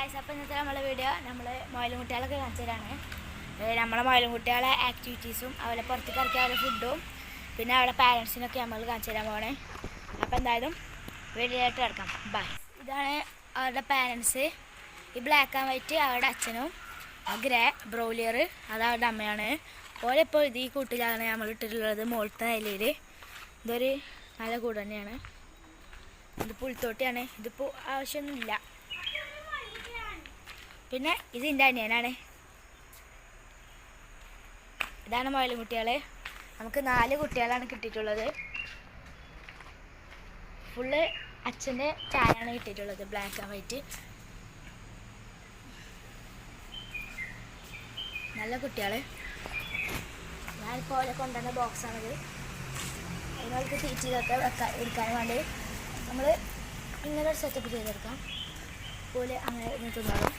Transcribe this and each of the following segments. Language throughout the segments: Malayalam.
ഗായ്സ്, അപ്പോൾ ഇന്നത്തെ നമ്മളെ വീഡിയോ നമ്മൾ മൊയിലുംകുട്ടികളൊക്കെ കാണിച്ചു തരാണ്. നമ്മളെ മൊയിലുംകുട്ടികളെ ആക്ടിവിറ്റീസും അവരെ പുറത്തേക്ക് ഇറക്കിയ അവരുടെ ഫുഡും പിന്നെ അവരുടെ പാരൻസിനൊക്കെ നമ്മൾ കാണിച്ചു തരാൻ പോകണേ. അപ്പോൾ എന്തായാലും വീഡിയോയായിട്ട് കിടക്കാം. ബൈ. ഇതാണ് അവരുടെ പാരൻസ്. ഈ ബ്ലാക്ക് ആൻഡ് വൈറ്റ് അവരുടെ അച്ഛനും, ഗ്രേ ബ്രൗലിയർ അത് അവരുടെ അമ്മയാണ്. ഓരെപ്പോൾ ഇത് ഈ കൂട്ടിലാണ് നമ്മൾ ഇട്ടിട്ടുള്ളത്. മുകളിലത്തെ നിലയിൽ ഇതൊരു നല്ല കൂട് തന്നെയാണ്. ഇത് പുൽത്തോട്ടിയാണ്. ഇതിപ്പോൾ ആവശ്യമൊന്നുമില്ല. പിന്നെ ഇത് എൻ്റെ അനിയനാണ്. ഇതാണ് മൊയിലുംകുട്ടികൾ. നമുക്ക് 4 കുട്ടികളാണ് കിട്ടിയിട്ടുള്ളത്. ഫുള്ള് അച്ഛൻ്റെ ചായയാണ് കിട്ടിയിട്ടുള്ളത്, ബ്ലാക്ക് ആൻഡ് വൈറ്റ്. നല്ല കുട്ടികൾ. ഞാനിപ്പോൾ അവരെ കൊണ്ടുവന്ന ബോക്സാണിത്. നിങ്ങൾക്ക് തീറ്റ ഇതൊക്കെ എടുക്കാൻ വേണ്ടി നമ്മൾ ഇങ്ങനെ ഒരു സെറ്റപ്പ് ചെയ്തെടുക്കാം. പോലെ അങ്ങനെ തിന്നോളും.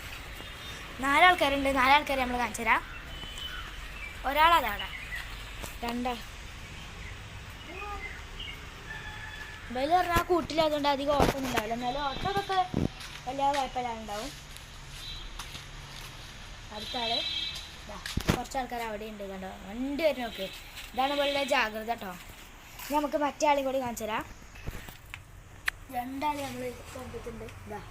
4 ആൾക്കാരുണ്ട്. 4 ആൾക്കാരെ നമ്മൾ കാണിച്ചു തരാം. ഒരാളതാണ്, 2 ബലി പറഞ്ഞാൽ കൂട്ടിലായതുകൊണ്ട് അധികം ഓട്ടമൊന്നും ഉണ്ടാവില്ല. എന്നാലും ഓട്ടമൊക്കെ വലിയ കുഴപ്പമില്ലാണ്ടാവും. അടുത്ത ആൾ കുറച്ച് ആൾക്കാർ അവിടെ ഉണ്ട്. കണ്ടോ, 2 പേരും നോക്ക്. ഇതാണ് പോലെ ജാഗ്രത കേട്ടോ. ഇനി നമുക്ക് മറ്റേ ആളെയും കൂടി കാണിച്ചു തരാം. 2 ആളെ നമ്മൾ കൊണ്ടിട്ടുണ്ട്. ഇതാ